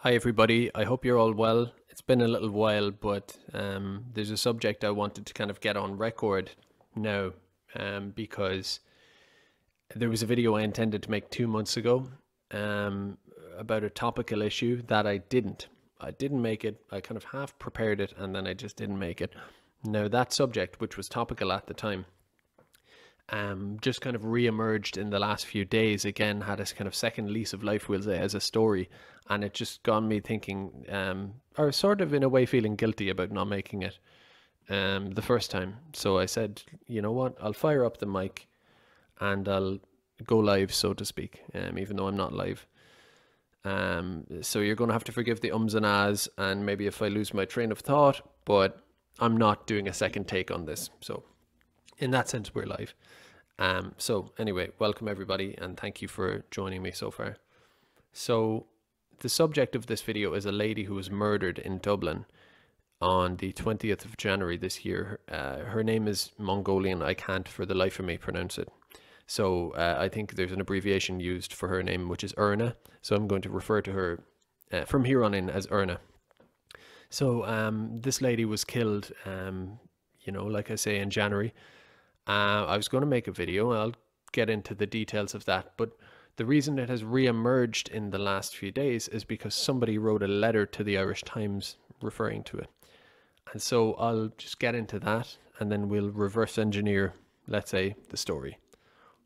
Hi, everybody. I hope you're all well. It's been a little while, but there's a subject I wanted to kind of get on record now because there was a video I intended to make 2 months ago about a topical issue that I didn't. I didn't make it. I kind of half prepared it and then I just didn't make it. Now, that subject, which was topical at the time, just kind of re-emerged in the last few days again, had a kind of second lease of life, we'll say, as a story, and it just got me thinking, or sort of in a way feeling guilty about not making it the first time. So I said, you know what, I'll fire up the mic and I'll go live, so to speak, even though I'm not live. So you're going to have to forgive the ums and ahs, and maybe if I lose my train of thought, but I'm not doing a second take on this. So in that sense, we're live. So anyway, welcome everybody, and thank you for joining me so far. So the subject of this video is a lady who was murdered in Dublin on the 20th of January this year. Her name is Mongolian. I can't for the life of me pronounce it. So I think there's an abbreviation used for her name, which is Erna. So I'm going to refer to her from here on in as Erna. So this lady was killed, like I say, in January. I was going to make a video. I'll get into the details of that. But the reason it has re-emerged in the last few days is because somebody wrote a letter to the Irish Times referring to it. And so I'll just get into that, and then we'll reverse engineer, let's say, the story,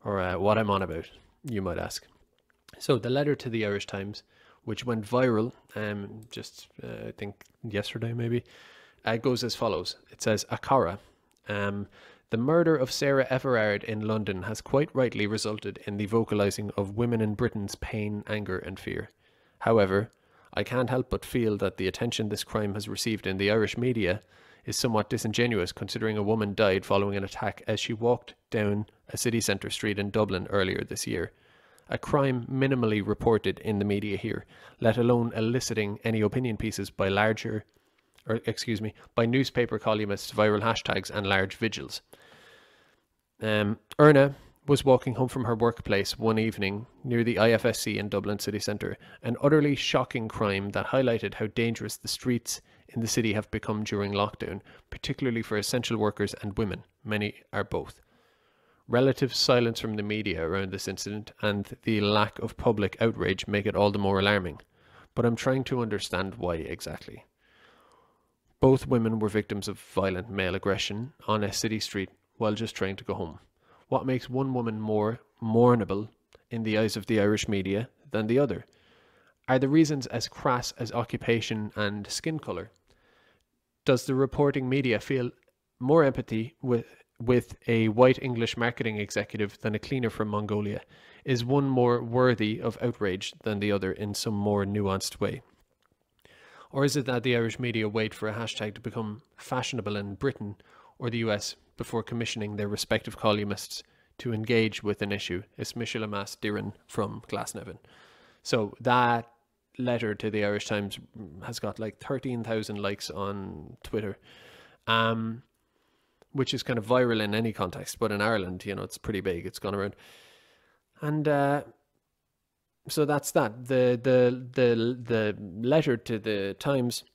or what I'm on about, you might ask. So the letter to the Irish Times, which went viral I think yesterday maybe, goes as follows. It says, Akara. The murder of Sarah Everard in London has quite rightly resulted in the vocalising of women in Britain's pain, anger and fear. However, I can't help but feel that the attention this crime has received in the Irish media is somewhat disingenuous, considering a woman died following an attack as she walked down a city centre street in Dublin earlier this year. A crime minimally reported in the media here, let alone eliciting any opinion pieces by by newspaper columnists, viral hashtags and large vigils. Erna was walking home from her workplace one evening near the IFSC in Dublin city centre, an utterly shocking crime that highlighted how dangerous the streets in the city have become during lockdown, particularly for essential workers and women. Many are both. Relative silence from the media around this incident and the lack of public outrage make it all the more alarming, but I'm trying to understand why exactly. Both women were victims of violent male aggression on a city street while just trying to go home. What makes one woman more mournable in the eyes of the Irish media than the other? Are the reasons as crass as occupation and skin colour? Does the reporting media feel more empathy with a white English marketing executive than a cleaner from Mongolia? Is one more worthy of outrage than the other in some more nuanced way? Or is it that the Irish media wait for a hashtag to become fashionable in Britain or the US before commissioning their respective columnists to engage with an issue? Is Michelamas Diran from Glasnevin. So that letter to the Irish Times has got like 13,000 likes on Twitter, which is kind of viral in any context, but in Ireland, it's pretty big. It's gone around. And so that's that. The letter to the Times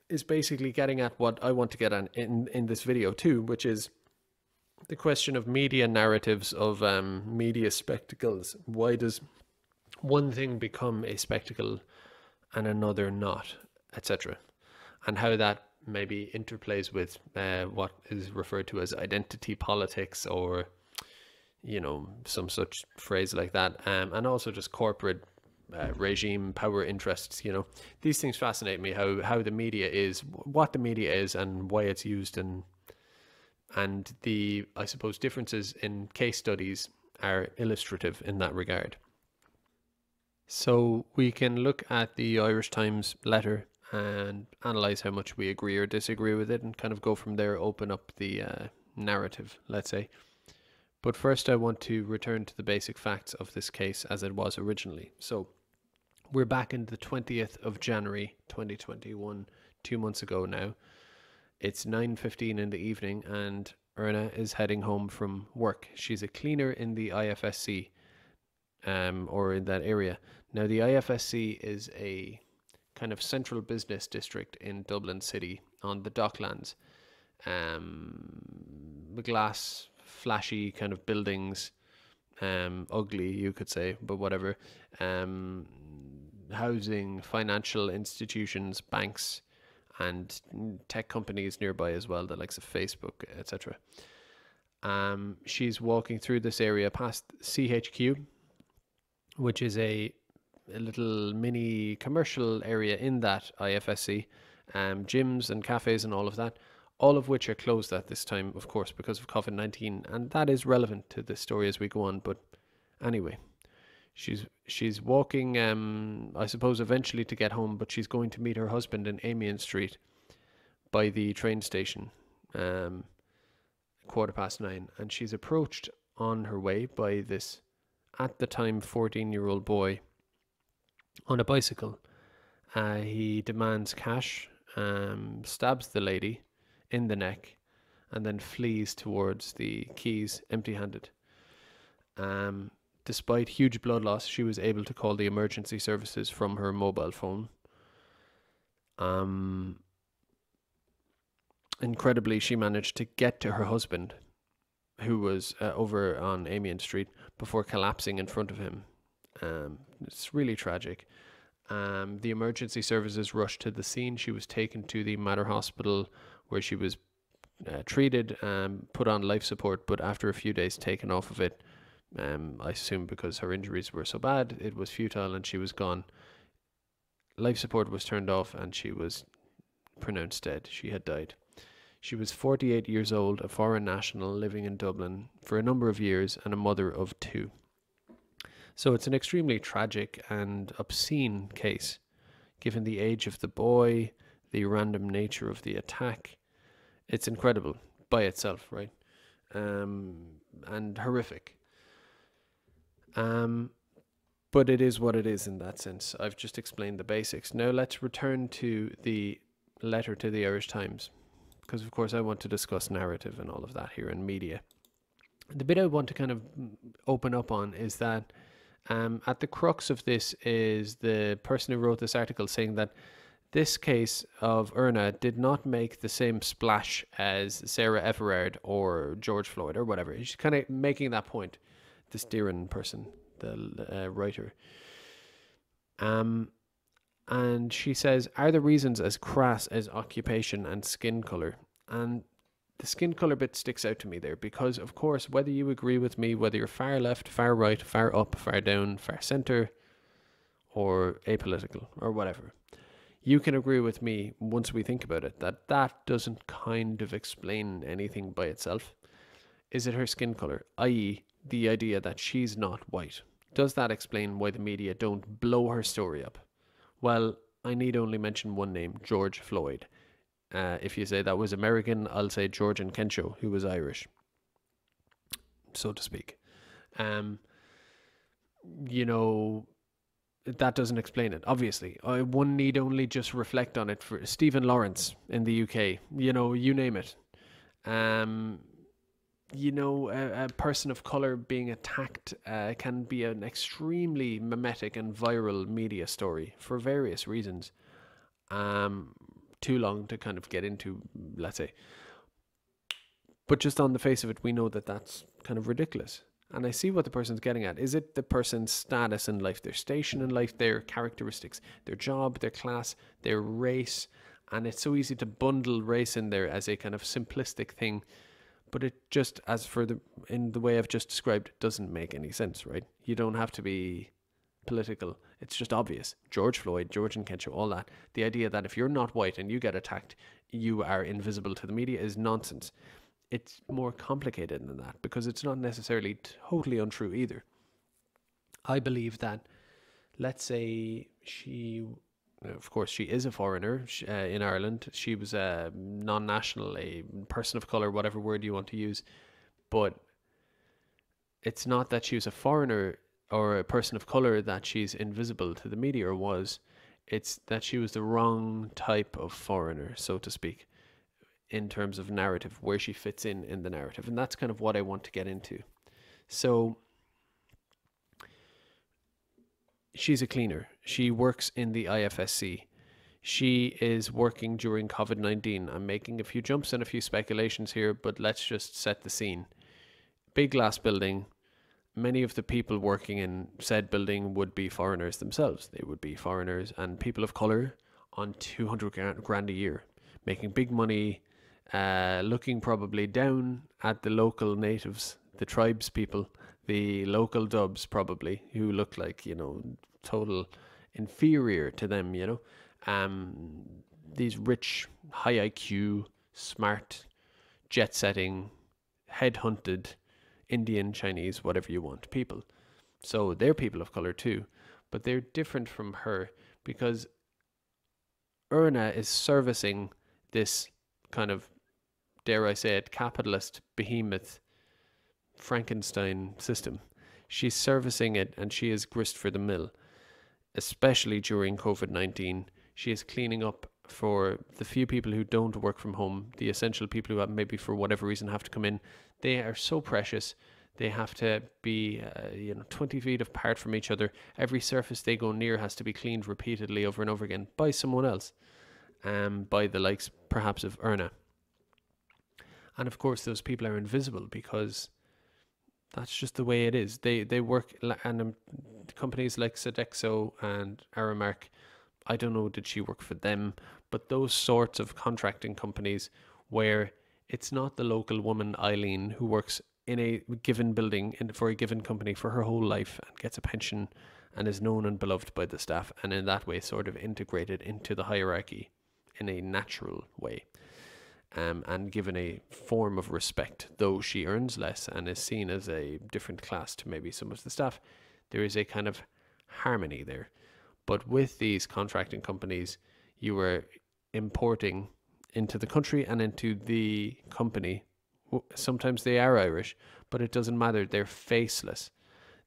is basically getting at what I want to get at in this video too, which is the question of media narratives, of media spectacles. Why does one thing become a spectacle and another not, etc. And how that maybe interplays with what is referred to as identity politics, or some such phrase like that, and also just corporate regime power interests. These things fascinate me, how the media is, what the media is and why it's used, and the, I suppose, differences in case studies are illustrative in that regard. So we can look at the Irish Times letter and analyze how much we agree or disagree with it, and kind of go from there, open up the narrative, let's say. But first I want to return to the basic facts of this case as it was originally. So we're back in the 20th of January 2021, 2 months ago now. It's 9:15 in the evening and Erna is heading home from work. She's a cleaner in the IFSC, or in that area. Now the IFSC is a kind of central business district in Dublin City on the Docklands. The glass, flashy kind of buildings, ugly, you could say, but whatever. Housing, financial institutions, banks, and tech companies nearby as well, the likes of Facebook, etc. She's walking through this area past CHQ, which is a little mini commercial area in that IFSC, gyms and cafes and all of that, all of which are closed at this time, of course, because of COVID-19, and that is relevant to the story as we go on. But anyway, she's walking, I suppose, eventually to get home, but she's going to meet her husband in Amiens Street by the train station, 9:15, and she's approached on her way by this, at the time, 14-year-old boy on a bicycle. He demands cash, stabs the lady in the neck, and then flees towards the quays empty-handed. Despite huge blood loss, she was able to call the emergency services from her mobile phone. Incredibly, she managed to get to her husband, who was over on Amiens Street, before collapsing in front of him. It's really tragic. The emergency services rushed to the scene. She was taken to the Mater Hospital, where she was treated, put on life support, but after a few days taken off of it. I assume because her injuries were so bad, it was futile and she was gone. Life support was turned off and she was pronounced dead. She had died. She was 48 years old, a foreign national living in Dublin for a number of years, and a mother of 2. So it's an extremely tragic and obscene case, given the age of the boy, the random nature of the attack. It's incredible by itself, right? And horrific. But it is what it is in that sense. I've just explained the basics. Now let's return to the letter to the Irish Times, because of course I want to discuss narrative and all of that here in media. The bit I want to kind of open up on is that at the crux of this is the person who wrote this article saying that this case of Erna did not make the same splash as Sarah Everard or George Floyd or whatever. She's kind of making that point, this Tserendorj person, the writer. And she says, are the reasons as crass as occupation and skin colour? And the skin colour bit sticks out to me there, because of course, whether you agree with me, whether you're far left, far right, far up, far down, far centre, or apolitical, or whatever, you can agree with me once we think about it, that that doesn't kind of explain anything by itself. Is it her skin colour, i.e. the idea that she's not white? Does that explain why the media don't blow her story up? Well, I need only mention one name, George Floyd. If you say that was American, I'll say George and Kensho, who was Irish, so to speak. You know, that doesn't explain it, obviously. One need only just reflect on it. For Stephen Lawrence in the UK, you know, you name it. You know, a person of colour being attacked can be an extremely mimetic and viral media story for various reasons. Too long to kind of get into, let's say. But just on the face of it, we know that that's kind of ridiculous. And I see what the person's getting at. Is it the person's status in life, their station in life, their characteristics, their job, their class, their race? And it's so easy to bundle race in there as a kind of simplistic thing. But it just, as for in the way I've just described, doesn't make any sense, right? You don't have to be political. It's just obvious. George Floyd, George and Kensho, all that. The idea that if you're not white and you get attacked, you are invisible to the media is nonsense. It's more complicated than that, because it's not necessarily totally untrue either. I believe that, let's say of course, she is a foreigner in Ireland. She was a non-national, a person of colour, whatever word you want to use. But it's not that she was a foreigner or a person of colour that she's invisible to the media or was. It's that she was the wrong type of foreigner, so to speak, in terms of narrative, where she fits in the narrative. And that's kind of what I want to get into. So she's a cleaner. She works in the IFSC. She is working during COVID-19. I'm making a few jumps and a few speculations here, but let's just set the scene. Big glass building. Many of the people working in said building would be foreigners themselves. They would be foreigners and people of color on 200 grand a year, making big money, looking probably down at the local natives, the tribes people, the local dubs probably, who look like, total inferior to them, these rich, high IQ, smart, jet setting, headhunted Indian, Chinese, whatever you want people. So they're people of color too, but they're different from her because Erna is servicing this kind of, dare I say it, capitalist behemoth Frankenstein system. She's servicing it and she is grist for the mill, especially during COVID-19. She is cleaning up for the few people who don't work from home, the essential people who have maybe for whatever reason have to come in. They are so precious. They have to be 20 feet apart from each other. Every surface they go near has to be cleaned repeatedly over and over again by someone else, by the likes perhaps of Erna. And of course those people are invisible because that's just the way it is. They work, and companies like Sodexo and Aramark, I don't know, did she work for them? But those sorts of contracting companies where it's not the local woman, Eileen, who works in a given building for a given company for her whole life and gets a pension and is known and beloved by the staff, and in that way sort of integrated into the hierarchy in a natural way, and given a form of respect, though she earns less and is seen as a different class to maybe some of the staff. There is a kind of harmony there. But with these contracting companies, you are importing into the country and into the company. Sometimes they are Irish, but it doesn't matter. They're faceless.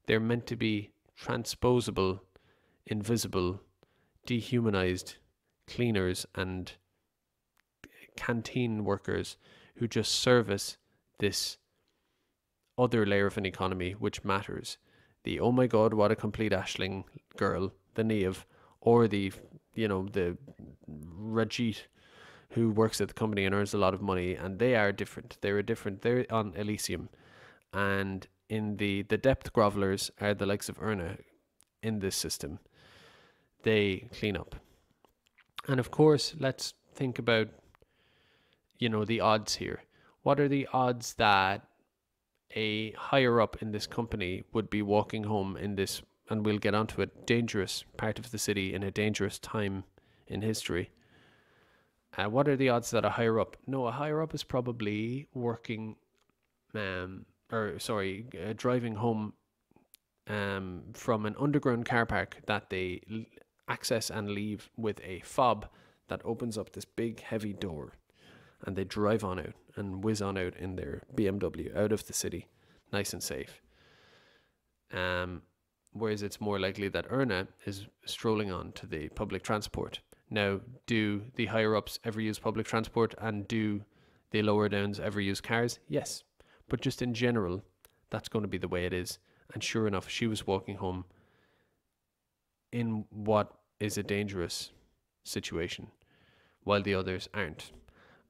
They're meant to be transposable, invisible, dehumanized cleaners and canteen workers who just service this other layer of an economy which matters. The oh my god, what a complete ashling girl, the Neve, or the Rajit who works at the company and earns a lot of money, and they are different. They're on Elysium. And in the depth grovelers are the likes of Erna in this system. They clean up. And of course, let's think about, the odds here. What are the odds that a higher up in this company would be walking home in this, and we'll get onto a dangerous part of the city in a dangerous time in history? What are the odds that a higher up? No, a higher up is probably working, driving home from an underground car park that they access and leave with a fob that opens up this big heavy door, and they drive on out and whiz on out in their BMW out of the city, nice and safe. Whereas it's more likely that Erna is strolling on to the public transport. Now, do the higher ups ever use public transport, and do the lower downs ever use cars? Yes, but just in general, that's going to be the way it is. And sure enough, she was walking home in what is a dangerous situation, while the others aren't.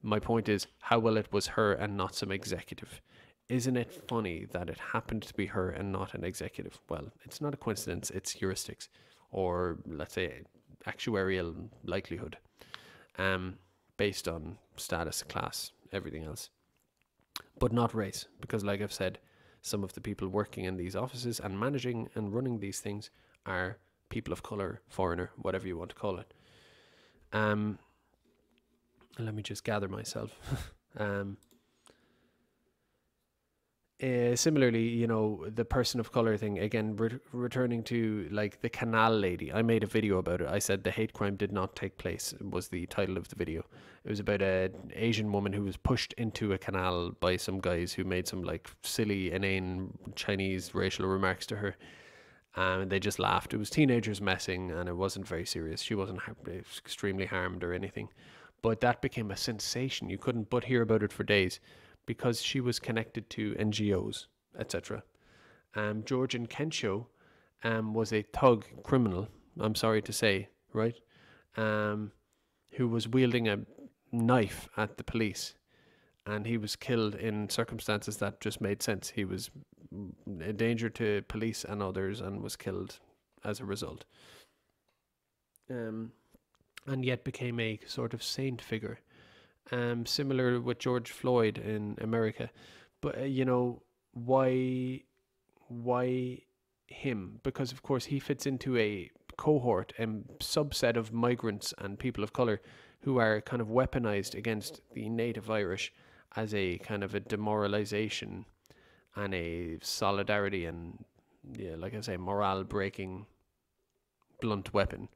My point is, how well it was her and not some executive. Isn't it funny that it happened to be her and not an executive? Well, it's not a coincidence, it's heuristics, or let's say actuarial likelihood, based on status, class, everything else. But not race, because like I've said, some of the people working in these offices and managing and running these things are people of colour, foreigner, whatever you want to call it. Let me just gather myself. Similarly, the person of color thing, again, returning to like the canal lady. I made a video about it. I said the hate crime did not take place, was the title of the video. It was about an Asian woman who was pushed into a canal by some guys who made some like silly, inane Chinese racial remarks to her. And they just laughed. It was teenagers messing, and it wasn't very serious. She wasn't extremely harmed or anything. But that became a sensation. You couldn't but hear about it for days, because she was connected to NGOs, etc. Georgian Kensho was a thug criminal, I'm sorry to say, right? who was wielding a knife at the police, and he was killed in circumstances that just made sense. He was a danger to police and others and was killed as a result. And yet became a sort of saint figure. Similar with George Floyd in America. But, why him? Because, of course, he fits into a cohort and subset of migrants and people of color who are kind of weaponized against the native Irish as a kind of a demoralization and a solidarity and, yeah, like I say, morale breaking blunt weapon.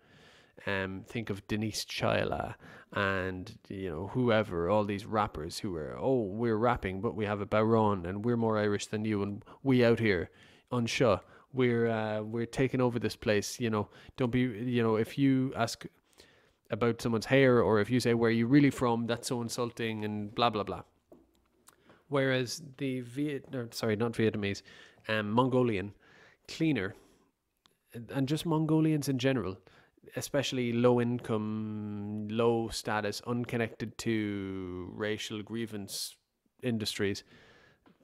Think of Denise Chaila and, whoever, all these rappers who are, we're rapping, but we have a Baron and we're more Irish than you, and we out here on Shaw, we're taking over this place. Don't be, if you ask about someone's hair, or if you say where are you really from, that's so insulting and blah blah blah. Whereas the not Vietnamese, Mongolian cleaner, and just Mongolians in general, especially low income, low status, unconnected to racial grievance industries,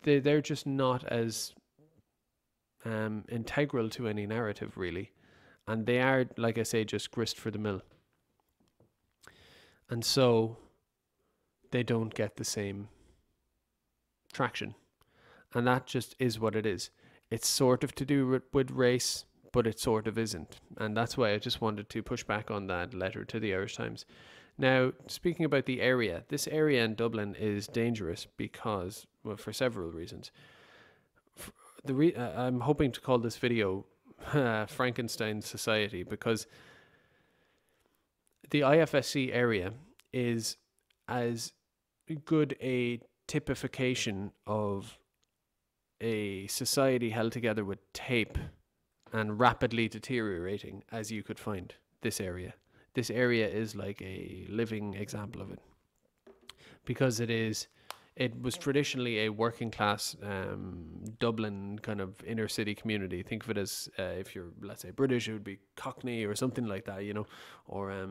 they're just not as integral to any narrative, really. And they are, like I say, just grist for the mill. And so they don't get the same traction. And that just is what it is. It's sort of to do with race, but it sort of isn't. And that's why I just wanted to push back on that letter to the Irish Times. Now, speaking about the area, this area in Dublin is dangerous because, well, for several reasons. I'm hoping to call this video Frankenstein Society, because the IFSC area is as good a typification of a society held together with tape and rapidly deteriorating as you could find. This area is like a living example of it, because it was traditionally a working class Dublin kind of inner city community. Think of it as, if you're, let's say, British, it would be Cockney or something like that, or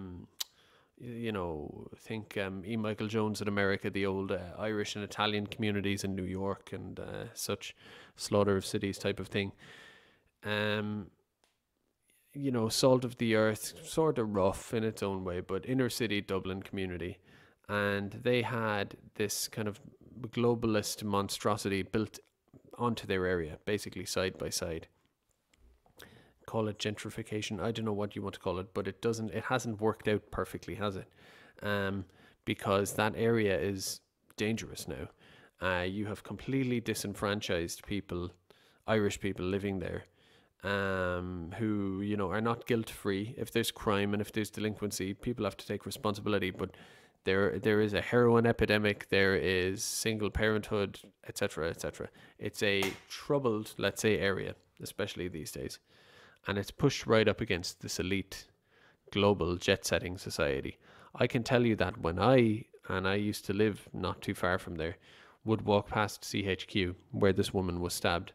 think E. Michael Jones in America, the old Irish and Italian communities in New York and such, Slaughter of Cities type of thing. Salt of the earth, sort of rough in its own way, but inner city Dublin community. And they had this kind of globalist monstrosity built onto their area, basically side by side. Call it gentrification, I don't know what you want to call it, but it hasn't worked out perfectly, has it? Because that area is dangerous now. You have completely disenfranchised people, Irish people living there, who are not guilt free. If there's crime and if there's delinquency, people have to take responsibility, but there is a heroin epidemic, there is single parenthood, etc., etc. It's a troubled, let's say, area, especially these days. And it's pushed right up against this elite global jet-setting society. I can tell you that when I used to live not too far from there, would walk past CHQ, where this woman was stabbed,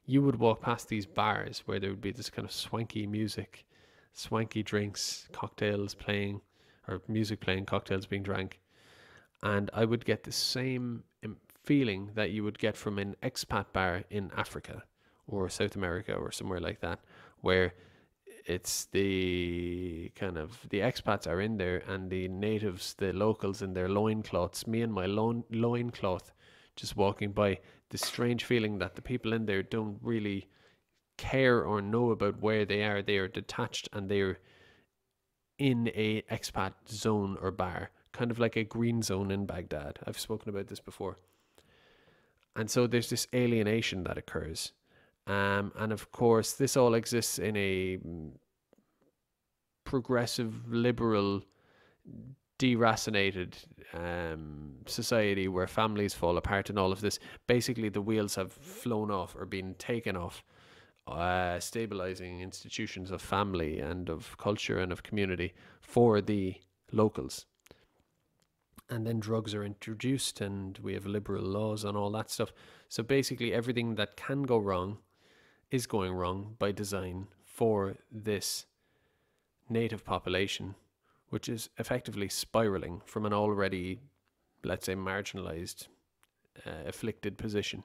you would walk past these bars where there would be this kind of swanky music, swanky drinks, cocktails playing, or music playing, cocktails being drank. And I would get the same feeling that you would get from an expat bar in Africa or South America or somewhere like that, where it's the kind of, the expats are in there and the natives, the locals in their loincloths, me and my loincloth just walking by, this strange feeling that the people in there don't really care or know about where they are detached, and they're in a expat zone or bar, kind of like a green zone in Baghdad. I've spoken about this before. And so there's this alienation that occurs. And of course, this all exists in a progressive, liberal, deracinated society where families fall apart and all of this. Basically, the wheels have flown off or been taken off stabilizing institutions of family and of culture and of community for the locals. And then drugs are introduced and we have liberal laws and all that stuff. So basically everything that can go wrong is going wrong by design for this native population, which is effectively spiraling from an already, let's say, marginalized, afflicted position,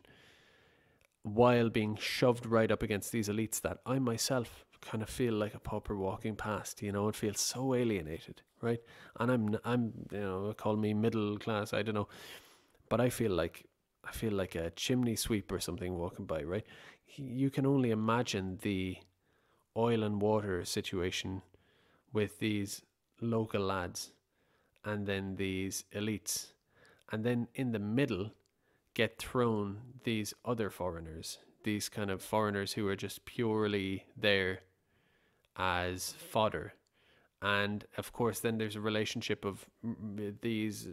while being shoved right up against these elites that I myself kind of feel like a pauper walking past. It feels so alienated, right? And I'm, call me middle class, I don't know, but I feel like a chimney sweep or something walking by, right? You can only imagine the oil and water situation with these local lads and then these elites, and then in the middle get thrown these other foreigners, these kind of foreigners who are just purely there as fodder. And of course, then there's a relationship of these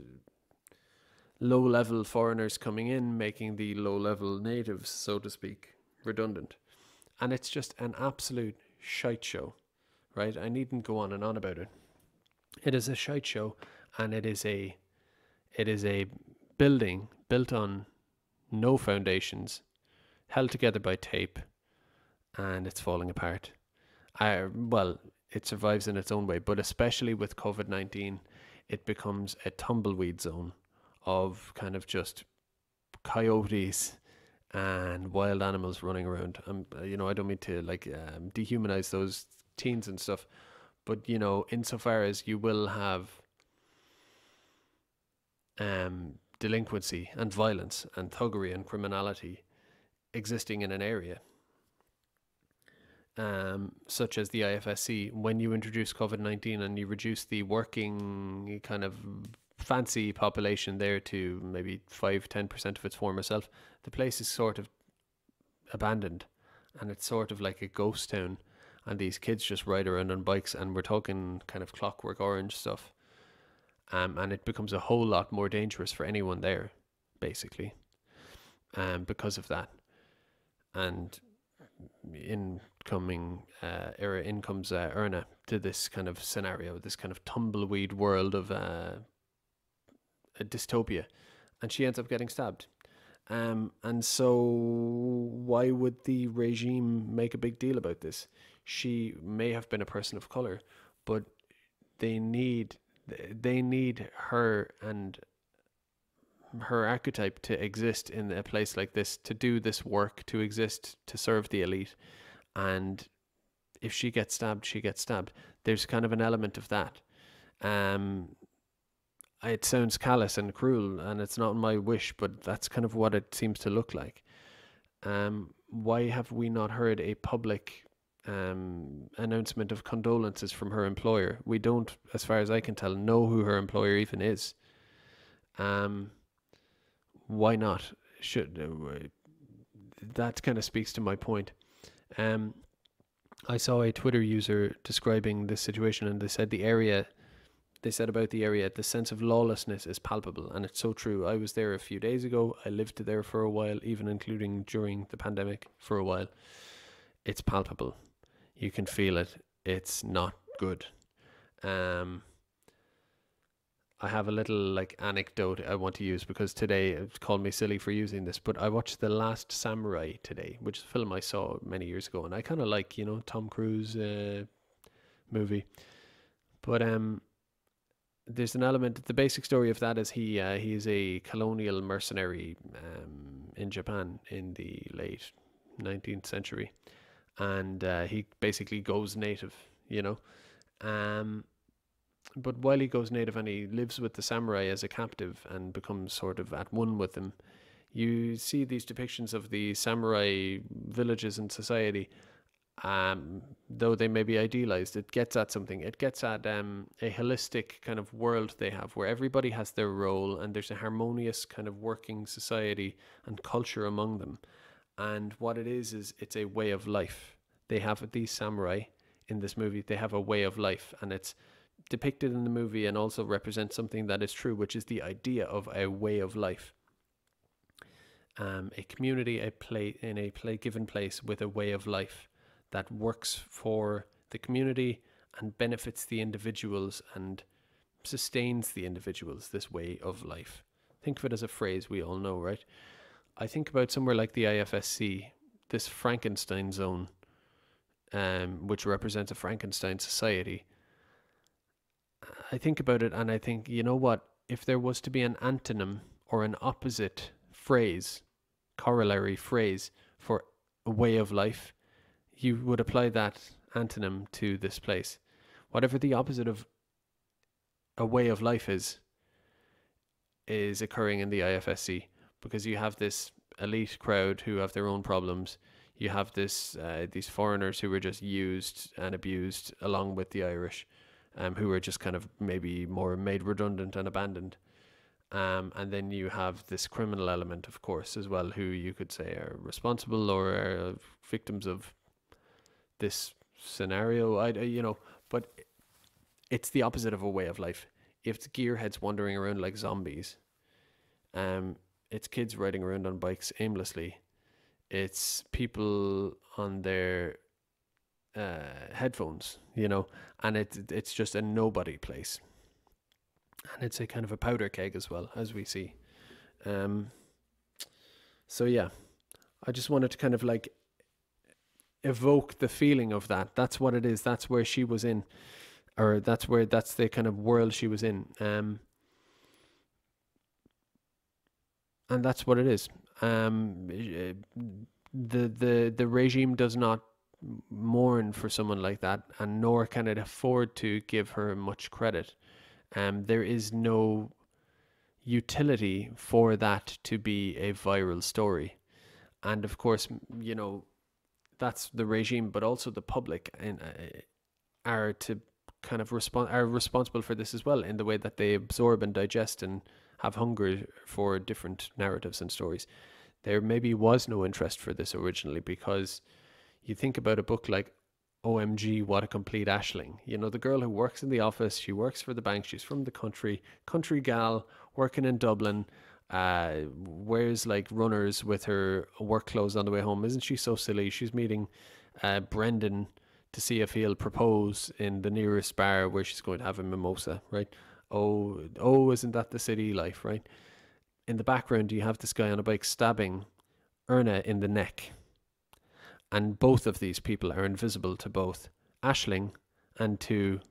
low level foreigners coming in, making the low level natives, so to speak, redundant. And it's just an absolute shite show, right? I needn't go on and on about it. It is a shite show, and it is a building built on no foundations, held together by tape, and it's falling apart. Well, it survives in its own way, but especially with COVID-19, it becomes a tumbleweed zone of kind of just coyotes and wild animals running around. I don't mean to dehumanize those teens and stuff, but insofar as you will have delinquency and violence and thuggery and criminality existing in an area, such as the IFSC, when you introduce COVID-19 and you reduce the working kind of fancy population there to maybe 5-10% of its former self, the place is sort of abandoned, and it's sort of like a ghost town, and these kids just ride around on bikes, and we're talking kind of Clockwork Orange stuff. And it becomes a whole lot more dangerous for anyone there, basically, because of that. And in comes Erna to this kind of scenario, this kind of tumbleweed world of a dystopia, and she ends up getting stabbed. And so why would the regime make a big deal about this? She may have been a person of color, but they need her and her archetype to exist in a place like this, to do this work, to exist, to serve the elite. And if she gets stabbed, she gets stabbed. There's kind of an element of that. It sounds callous and cruel, and it's not my wish, but that's kind of what it seems to look like. Why have we not heard a public announcement of condolences from her employer? We don't, as far as I can tell, know who her employer even is. Why not? That kind of speaks to my point. I saw a Twitter user describing this situation, and they said about the area, the sense of lawlessness is palpable, and it's so true. I was there a few days ago. I lived there for a while, even including during the pandemic for a while. It's palpable. You can feel it. It's not good. I have a little anecdote I want to use, because today it called me silly for using this, but I watched The Last Samurai today, which is a film I saw many years ago, and I kind of like, Tom Cruise movie. But there's an element, the basic story of that is he is a colonial mercenary in Japan in the late 19th century, and he basically goes native, but while he goes native and he lives with the samurai as a captive and becomes sort of at one with them, you see these depictions of the samurai villages and society. Though they may be idealized, it gets at something. It gets at a holistic kind of world they have, where everybody has their role and there's a harmonious kind of working society and culture among them. And what it is it's a way of life. They have these samurai in this movie. They have a way of life, and it's depicted in the movie and also represents something that is true, which is the idea of a way of life. A community, in a given place with a way of life that works for the community and benefits the individuals and sustains the individuals, this way of life. Think of it as a phrase we all know, right? I think about somewhere like the IFSC, this Frankenstein zone, which represents a Frankenstein society. I think about it and I think, you know what? If there was to be an antonym or an opposite phrase, corollary phrase for a way of life, you would apply that antonym to this place. Whatever the opposite of a way of life is occurring in the IFSC, because you have this elite crowd who have their own problems. You have these foreigners who were just used and abused, along with the Irish, who were just kind of maybe more made redundant and abandoned. And then you have this criminal element, of course, as well, who you could say are responsible or are victims of this scenario. But it's the opposite of a way of life. If it's gearheads wandering around like zombies, it's kids riding around on bikes aimlessly. It's people on their headphones, and it's just a nobody place. And it's a kind of a powder keg as well, as we see. So yeah, I just wanted to kind of like evoke the feeling of that. That's what it is. That's where she was in, or that's the kind of world she was in. And that's what it is. The regime does not mourn for someone like that, and nor can it afford to give her much credit. There is no utility for that to be a viral story. And of course, that's the regime, but also the public are to kind of are responsible for this as well, in the way that they absorb and digest and have hunger for different narratives and stories. There maybe was no interest for this originally, because you think about a book like OMG, What a Complete Ashling. The girl who works in the office, she works for the bank, she's from the country gal, working in Dublin, wears like runners with her work clothes on the way home. Isn't she so silly? She's meeting Brendan to see if he'll propose in the nearest bar where she's going to have a mimosa, right? Oh, isn't that the city life, right? In the background, you have this guy on a bike stabbing Erna in the neck. And both of these people are invisible to both Ashling and to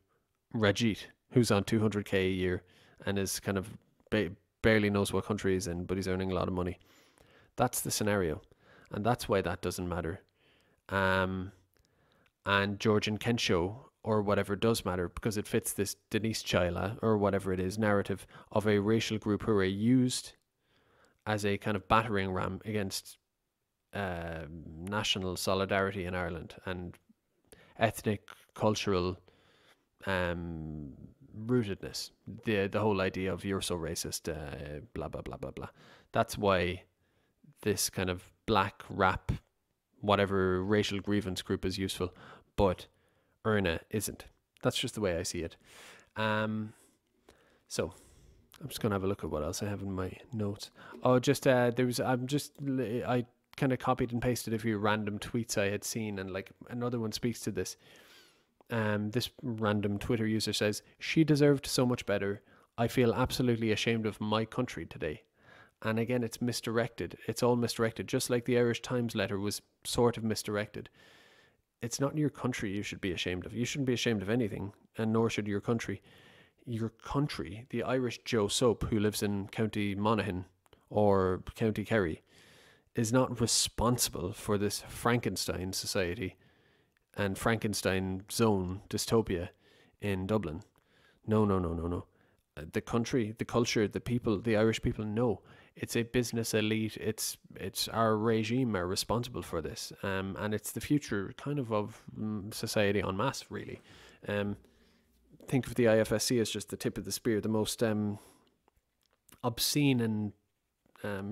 Rajit, who's on 200k a year and is kind of barely knows what country he's in, but he's earning a lot of money. That's the scenario. And that's why that doesn't matter. And George and Kensho, or whatever, does matter, because it fits this Denise Chaila, or whatever it is, narrative of a racial group who are used as a kind of battering ram against national solidarity in Ireland and ethnic, cultural rootedness. The whole idea of you're so racist, blah, blah, blah, blah, blah. That's why this kind of black rap, whatever racial grievance group is useful, but Erna isn't. That's just the way I see it. So I'm just going to have a look at what else I have in my notes. Oh, I kind of copied and pasted a few random tweets I had seen, and like another one speaks to this. This random Twitter user says, "She deserved so much better. I feel absolutely ashamed of my country today." And again, it's misdirected. It's all misdirected, just like the Irish Times letter was sort of misdirected. It's not your country you should be ashamed of. You shouldn't be ashamed of anything, and nor should your country. Your country, the Irish Joe Soap who lives in County Monaghan or County Kerry, is not responsible for this Frankenstein society and Frankenstein zone dystopia in Dublin. No. The country, the culture, the people, the Irish people, no. It's a business elite. It's our regime are responsible for this. And it's the future kind of society en masse, really. Think of the IFSC as just the tip of the spear, the most obscene and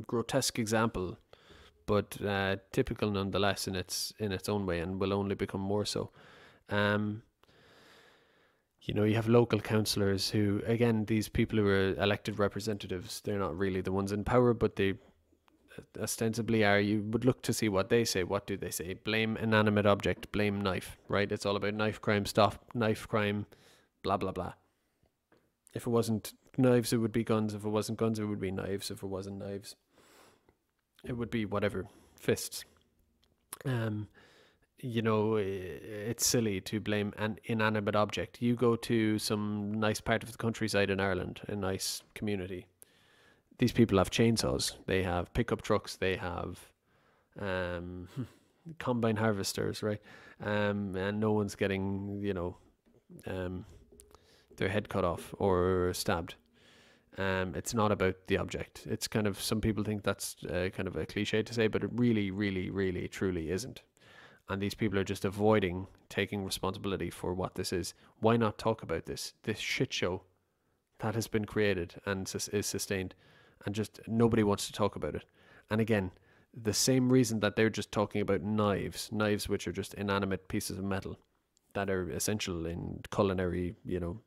grotesque example, but typical nonetheless in its own way, and will only become more so. You have local councillors who, again, these people who are elected representatives, they're not really the ones in power, but they ostensibly are. You would look to see what they say. What do they say? Blame inanimate object, blame knife, right? It's all about knife crime, stop knife crime, blah, blah, blah. If it wasn't knives, it would be guns. If it wasn't guns, it would be knives. If it wasn't knives, it would be whatever, fists. you know, it's silly to blame an inanimate object. You go to some nice part of the countryside in Ireland, a nice community. These people have chainsaws, they have pickup trucks, they have um, combine harvesters, right? And no one's getting, um, their head cut off or stabbed. It's not about the object. It's kind of, some people think that's kind of a cliche to say, but it really, really, really, truly isn't. And these people are just avoiding taking responsibility for what this is. Why not talk about this shit show that has been created and is sustained, and just nobody wants to talk about it? And again, the same reason that they're just talking about knives, which are just inanimate pieces of metal that are essential in culinary,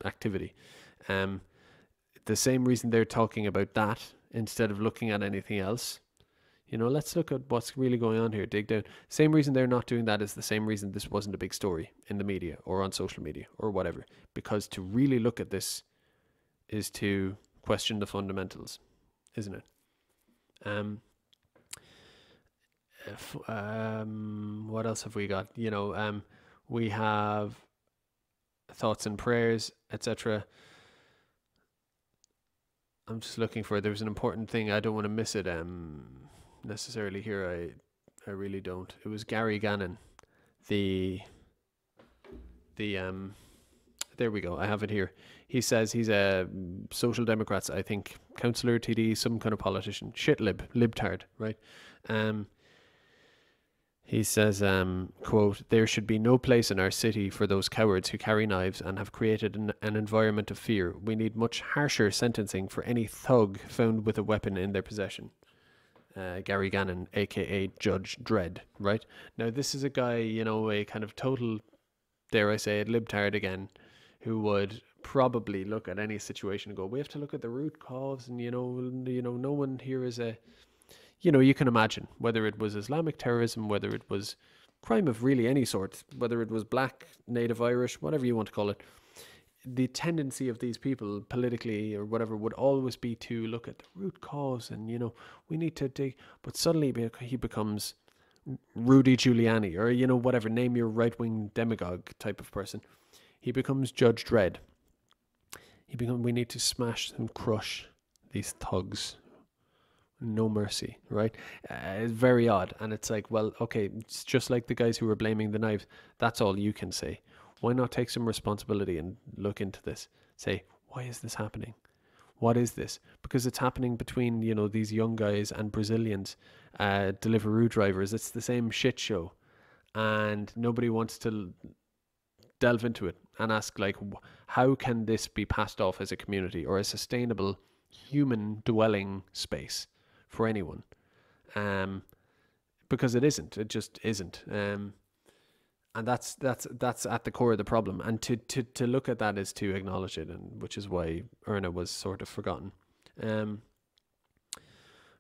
activity. The same reason they're talking about that instead of looking at anything else. Let's look at what's really going on here, dig down. Same reason they're not doing that is the same reason this wasn't a big story in the media or on social media or whatever. Because to really look at this is to question the fundamentals, isn't it? What else have we got? We have thoughts and prayers, etc. I'm just looking for, there was an important thing. I don't want to miss it necessarily here. I really don't. It was Gary Gannon, the there we go. I have it here. He says he's a Social Democrats, I think, councillor, TD, some kind of politician, libtard, right? He says, quote, "There should be no place in our city for those cowards who carry knives and have created an environment of fear. We need much harsher sentencing for any thug found with a weapon in their possession." Gary Gannon, aka Judge Dredd, right? Now, this is a guy, a kind of total, dare I say it, libtard again, who would probably look at any situation and go, we have to look at the root cause, and no one here is a, you can imagine whether it was Islamic terrorism, whether it was crime of really any sort, whether it was black, native Irish, whatever you want to call it. The tendency of these people politically or whatever would always be to look at the root cause and, we need to dig. But suddenly he becomes Rudy Giuliani or, whatever, name your right-wing demagogue type of person. He becomes Judge Dredd. We need to smash and crush these thugs. No mercy, right? It's very odd. And it's like, well, okay, it's just like the guys who were blaming the knives. That's all you can say. Why not take some responsibility and look into this? Say, why is this happening? What is this? Because it's happening between, these young guys and Brazilians, Deliveroo drivers. It's the same shit show. And nobody wants to delve into it and ask, like, how can this be passed off as a community or a sustainable human dwelling space for anyone? Because it isn't. It just isn't. And that's at the core of the problem. And to look at that is to acknowledge it, and which is why Erna was sort of forgotten.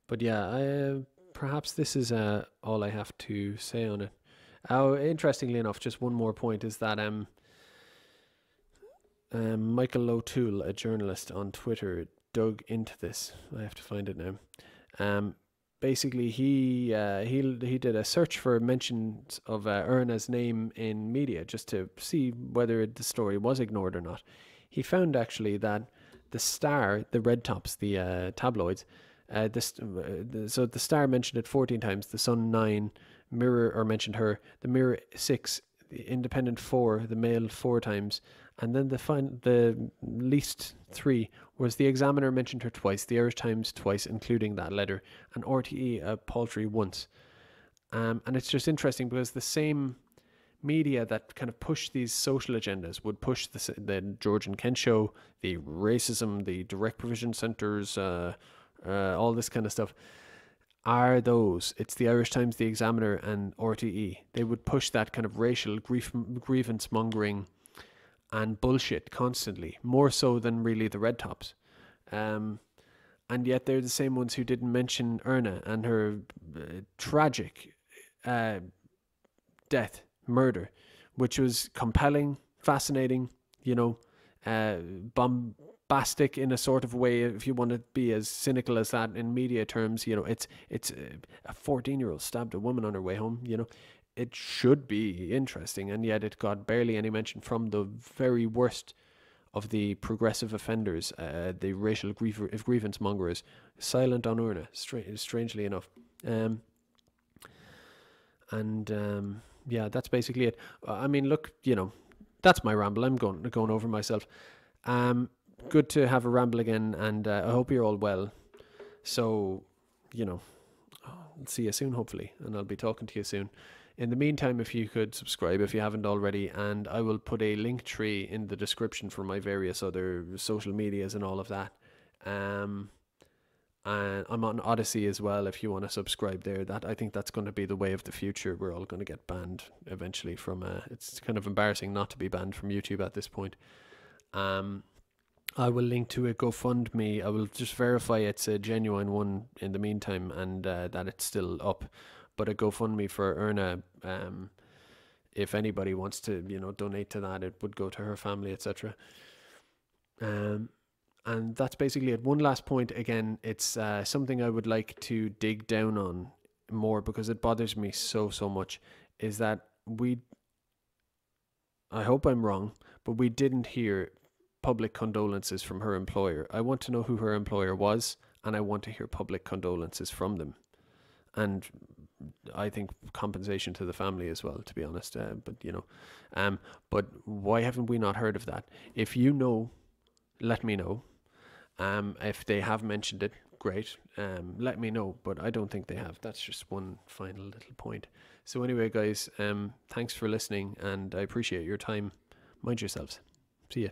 But yeah, perhaps this is all I have to say on it. Interestingly enough, just one more point is that Michael O'Toole, a journalist on Twitter, dug into this. I have to find it now. Basically, he did a search for mentions of Erna's name in media just to see whether the story was ignored or not. He found actually that the Star, the red tops, the tabloids, so the Star mentioned it 14 times, the Sun 9, Mirror or mentioned her, the Mirror 6, the Independent 4, the Mail 4 times, and then the least 3 was the Examiner mentioned her twice, the Irish Times twice, including that letter, and RTE a paltry once. And it's just interesting because the same media that kind of push these social agendas would push the George and Kent show, the racism, the direct provision centres, all this kind of stuff. Are those, it's the Irish Times, the Examiner and RTE. They would push that kind of racial grievance mongering and bullshit constantly, more so than really the red tops. And yet they're the same ones who didn't mention Erna and her tragic death, murder, which was compelling, fascinating, bombastic in a sort of way, if you want to be as cynical as that in media terms. It's a 14-year-old stabbed a woman on her way home. it should be interesting, and yet it got barely any mention from the very worst of the progressive offenders, the racial grievance mongers, silent on Urna, strangely enough. Um, and yeah, that's basically it. I mean, look, that's my ramble. I'm going over myself. Good to have a ramble again, and I hope you're all well. So, I'll see you soon, hopefully, and I'll be talking to you soon. In the meantime, if you could subscribe if you haven't already, and I will put a link tree in the description for my various other social medias and all of that. And I'm on Odyssey as well if you want to subscribe there. I think that's going to be the way of the future. We're all going to get banned eventually from it's kind of embarrassing not to be banned from YouTube at this point. I will link to a GoFundMe. I will just verify it's a genuine one in the meantime, and that it's still up. But a GoFundMe for Erna, if anybody wants to, donate to that, it would go to her family, etc. And that's basically it. One last point, again, it's something I would like to dig down on more because it bothers me so much, is that I hope I'm wrong, but we didn't hear public condolences from her employer. I want to know who her employer was, and I want to hear public condolences from them. And I think compensation to the family as well, to be honest. But why haven't we not heard of that? If you know, let me know. If they have mentioned it, great. Let me know, but I don't think they have. That's just one final little point. So anyway, guys, thanks for listening, and I appreciate your time. Mind yourselves. See ya.